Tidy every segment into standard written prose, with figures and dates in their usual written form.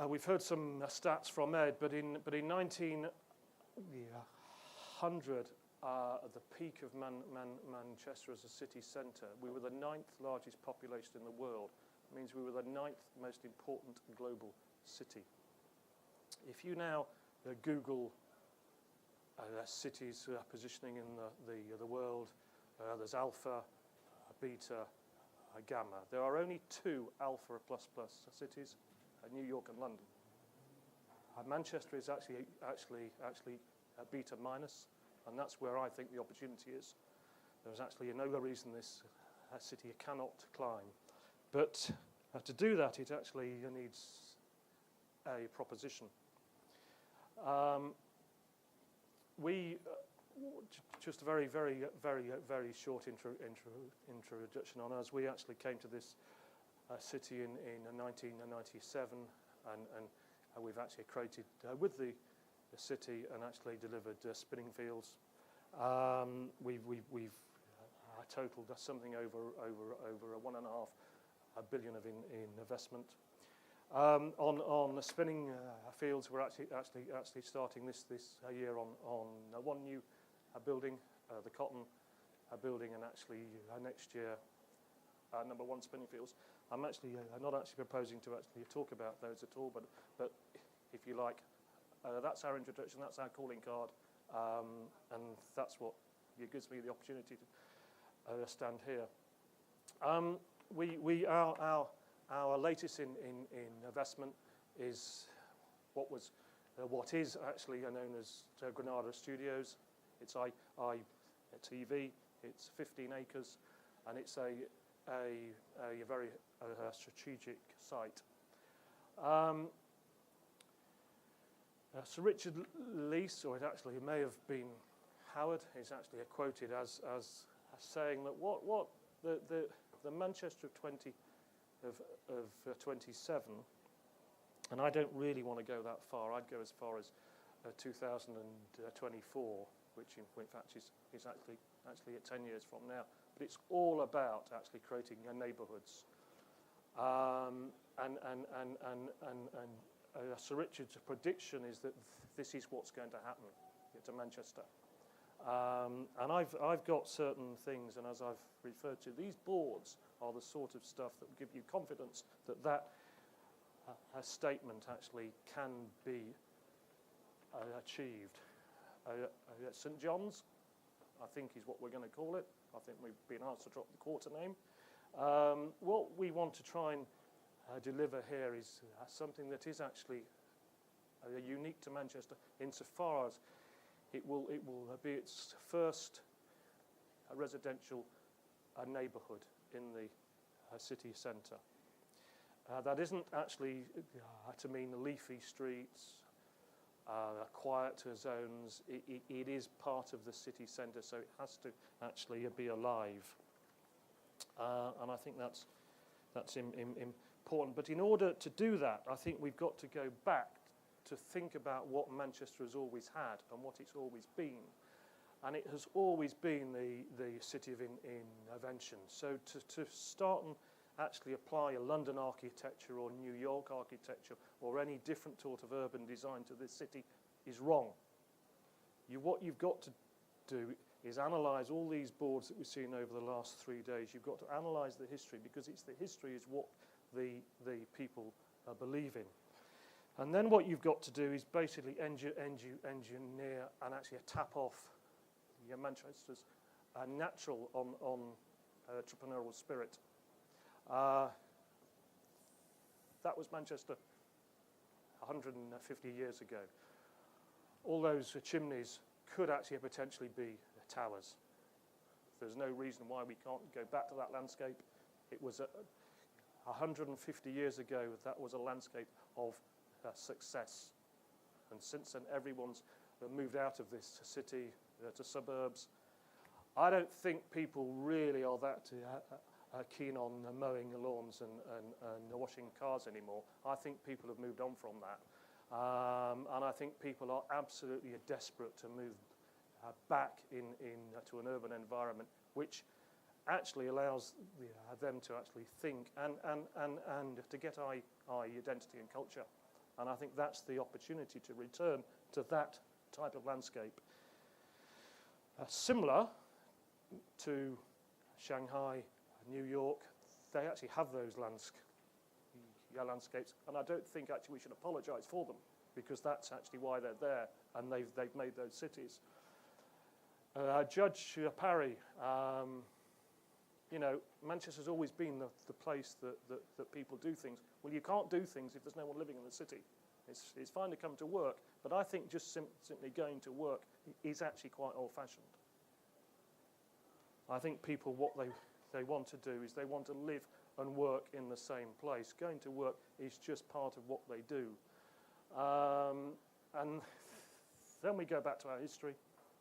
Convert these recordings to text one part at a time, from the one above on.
we've heard some stats from Ed, but in 1900, at the peak of Manchester as a city centre, we were the 9th largest population in the world. It means we were the 9th most important global city. If you now Google cities positioning in the world, there's alpha, beta, gamma. There are only 2 alpha plus cities, New York and London. Manchester is actually beta minus, and that's where I think the opportunity is. There's actually no reason this city cannot climb. But to do that, it actually needs a proposition. Just a very short introduction on us. We actually came to this city in 1997, and we've actually created with the city and actually delivered spinning fields. We've totaled something over $1.5 billion in investment. On the spinning fields, we're actually starting this year on one new building, the cotton building, and actually next year number 1 spinning fields. I'm not actually proposing to actually talk about those at all, but if you like, that's our introduction, that's our calling card, and that's what gives me the opportunity to stand here. Our latest in investment is what is actually known as Granada Studios. It's TV. It's 15 acres, and it's a very strategic site. Sir Richard Lease, or it may have been Howard, is actually quoted as saying that what the Manchester of 27, and I don't really want to go that far. I'd go as far as 2024, which in fact is actually at 10 years from now. But it's all about actually creating neighbourhoods. Sir Richard's prediction is that this is what's going to happen to Manchester. And I've got certain things, and as I've referred to, these boards are the sort of stuff that will give you confidence that statement actually can be achieved. St John's, I think, is what we're going to call it. I think we've been asked to drop the quarter name. What we want to try and deliver here is something that is actually unique to Manchester, insofar as it will be its first residential neighbourhood in the city centre. That isn't actually to mean leafy streets, quieter zones. It is part of the city centre, so it has to actually be alive. And I think that's important. But in order to do that, I think we've got to go back to think about what Manchester has always had and what it's always been. And it has always been the city of invention. So to start and actually apply a London architecture or New York architecture or any different sort of urban design to this city is wrong. What you've got to do is analyse all these boards that we've seen over the last 3 days. You've got to analyse the history, because the history is what the people believe in. And then what you've got to do is basically engineer and actually tap off Manchester's natural on entrepreneurial spirit. That was Manchester 150 years ago. All those chimneys could actually potentially be towers. There's no reason why we can't go back to that landscape. It was 150 years ago, that was a landscape of success. And since then, everyone's moved out of this city to suburbs. I don't think people really are that keen on mowing lawns and washing cars anymore. I think people have moved on from that. And I think people are absolutely desperate to move back to an urban environment, which actually allows them to actually think and to get identity and culture. And I think that's the opportunity to return to that type of landscape. Similar to Shanghai, New York, they actually have those landscapes, and I don't think actually we should apologise for them, because that's actually why they're there, and they've made those cities. Judge Parry, Manchester's always been the place that people do things. Well, you can't do things if there's no one living in the city. It's fine to come to work, but I think just simply going to work is actually quite old-fashioned. I think people, what they want to do is they want to live and work in the same place. Going to work is just part of what they do. And then we go back to our history,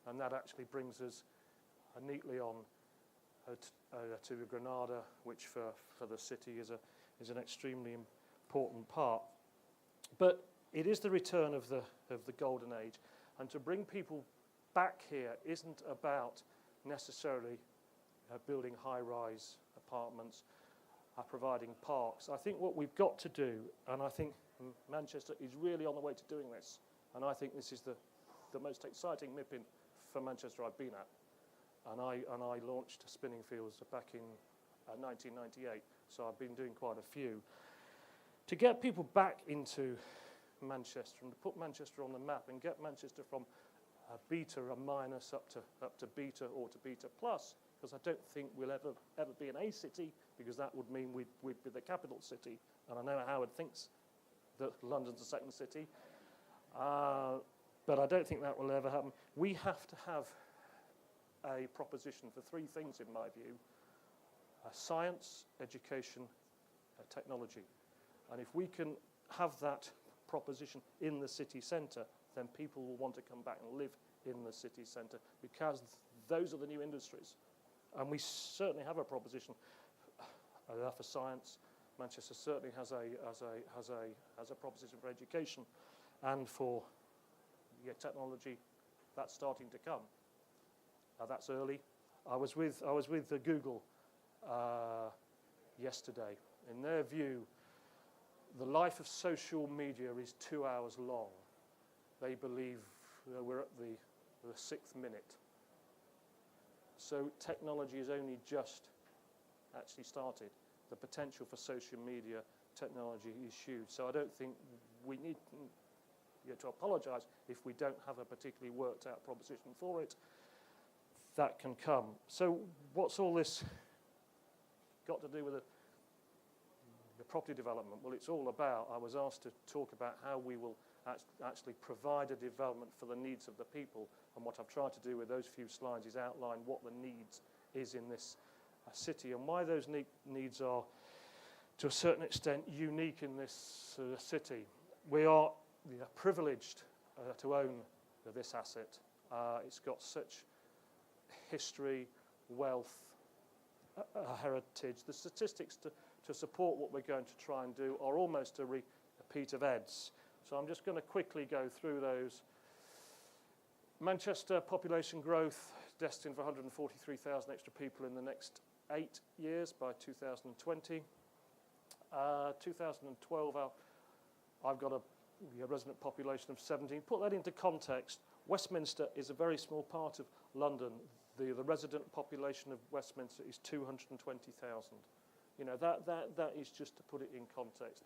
and that actually brings us neatly on to Granada, which for the city is an extremely important part. But it is the return of the golden age, and to bring people back here isn't about necessarily building high-rise apartments, providing parks. I think what we've got to do, and I think Manchester is really on the way to doing this, and I think this is the most exciting MIPIM for Manchester I've been at. And I launched Spinning Fields back in 1998, so I've been doing quite a few. To get people back into Manchester and to put Manchester on the map and get Manchester from beta and minus up to beta or to beta plus, because I don't think we'll ever be an A city, because that would mean we'd be the capital city, and I know Howard thinks that London's a second city, but I don't think that will ever happen. We have to have a proposition for three things, in my view: science, education, technology. And if we can have that proposition in the city centre, then people will want to come back and live in the city centre, because those are the new industries. And we certainly have a proposition for science. Manchester certainly has a proposition for education, and for technology. That's starting to come. That's early. I was with Google yesterday. In their view, the life of social media is 2 hours long. They believe we're at the 6th minute. So technology has only just actually started. The potential for social media technology is huge. So I don't think we need to apologise if we don't have a particularly worked out proposition for it. That can come. So what's all this got to do with the property development? Well, it's all about, I was asked to talk about how we will actually provide a development for the needs of the people, and what I've tried to do with those few slides is outline what the needs is in this city, and why those needs are to a certain extent unique in this city. We are privileged to own this asset. It's got such history, wealth, heritage. The statistics to support what we're going to try and do are almost a repeat of Ed's. So I'm just going to quickly go through those. Manchester population growth destined for 143,000 extra people in the next 8 years by 2020. 2012, I've got a resident population of 17. Put that into context. Westminster is a very small part of London. The resident population of Westminster is 220,000. You know, that is just to put it in context.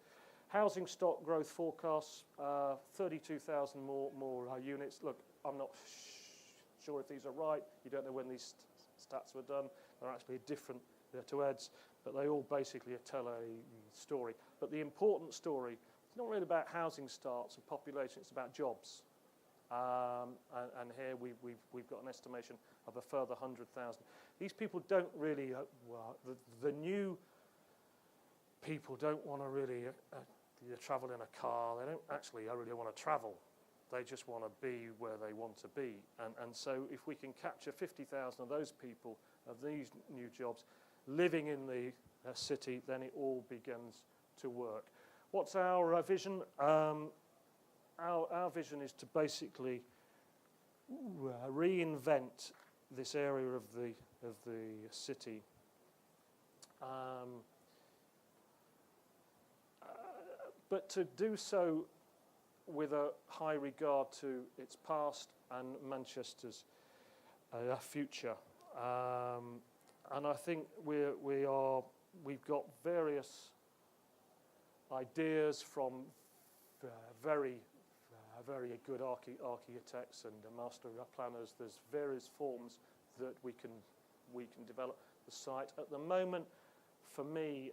Housing stock growth forecasts, 32,000 more units. Look, I'm not sure if these are right. You don't know when these stats were done. They're actually different to Ed's, but they all basically tell a story. But the important story, it's not really about housing starts and population, it's about jobs. And here we've got an estimation of a further 100,000. These people don't really, the new people don't want to really travel in a car. They don't actually really want to travel. They just want to be where they want to be. And so if we can capture 50,000 of those people, of these new jobs, living in the city, then it all begins to work. What's our vision? Our vision is to basically reinvent this area of the city. But to do so with a high regard to its past and Manchester's future. And I think we've got various ideas from very good architects and master planners. There's various forms that we can develop the site. At the moment, for me,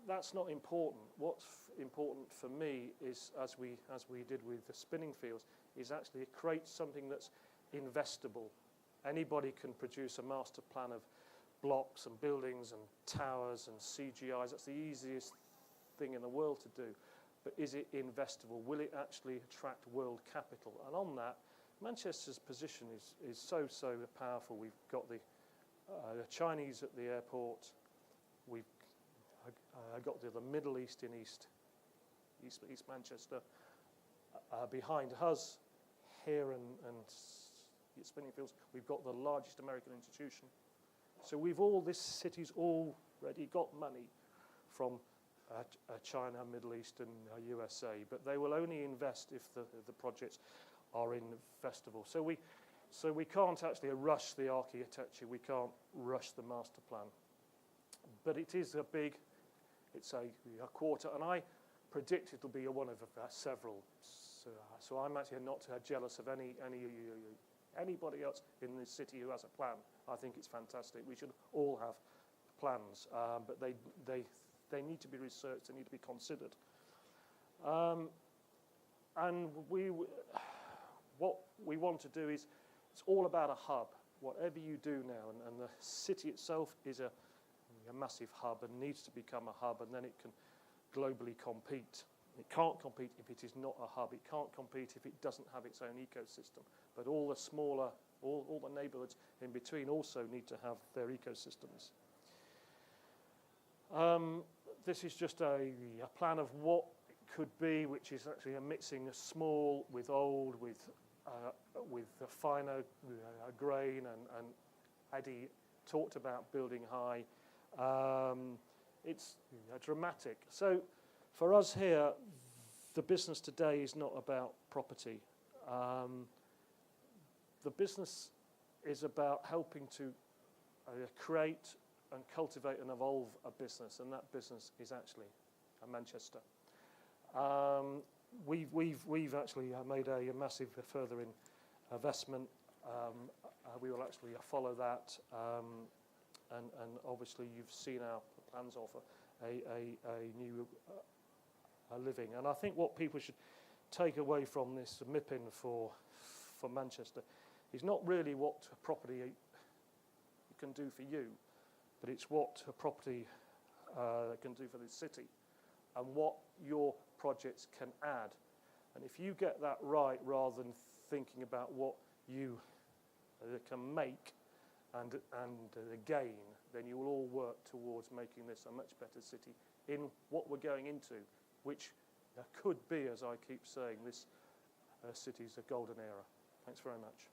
that's not important. What's important for me is, as we did with the spinning fields, is actually create something that's investable. Anybody can produce a master plan of blocks and buildings and towers and CGIs. That's the easiest thing in the world to do. But is it investable? Will it actually attract world capital? And on that, Manchester's position is so powerful. We've got the Chinese at the airport. We've got the Middle East in East Manchester. Behind us, here and spinning fields, we've got the largest American institution. So this city's already got money from China, Middle East, and USA, but they will only invest if the projects are investable. So we can't actually rush the architecture. We can't rush the master plan. But it is it's a quarter, and I predict it'll be one of several. So I'm actually not jealous of anybody else in this city who has a plan. I think it's fantastic. We should all have plans, but they need to be researched. They need to be considered. And what we want to do is, it's all about a hub. Whatever you do now, and the city itself is a massive hub and needs to become a hub, and then it can globally compete. It can't compete if it is not a hub. It can't compete if it doesn't have its own ecosystem. But all the smaller, all the neighbourhoods in between also need to have their ecosystems. This is just a plan of what it could be, which is actually a mixing of small with old, with the finer grain, and Eddie talked about building high. It's dramatic. So for us here, the business today is not about property. The business is about helping to create and cultivate and evolve a business, and that business is actually Manchester. We've actually made a massive further investment. We will actually follow that, and obviously you've seen our plans of a new living. And I think what people should take away from this MIPIN for Manchester is not really what property can do for you, but it's what a property can do for the city, and what your projects can add. And if you get that right, rather than thinking about what you can make and gain, then you will all work towards making this a much better city in what we're going into, which could be, as I keep saying, this city's a golden era. Thanks very much.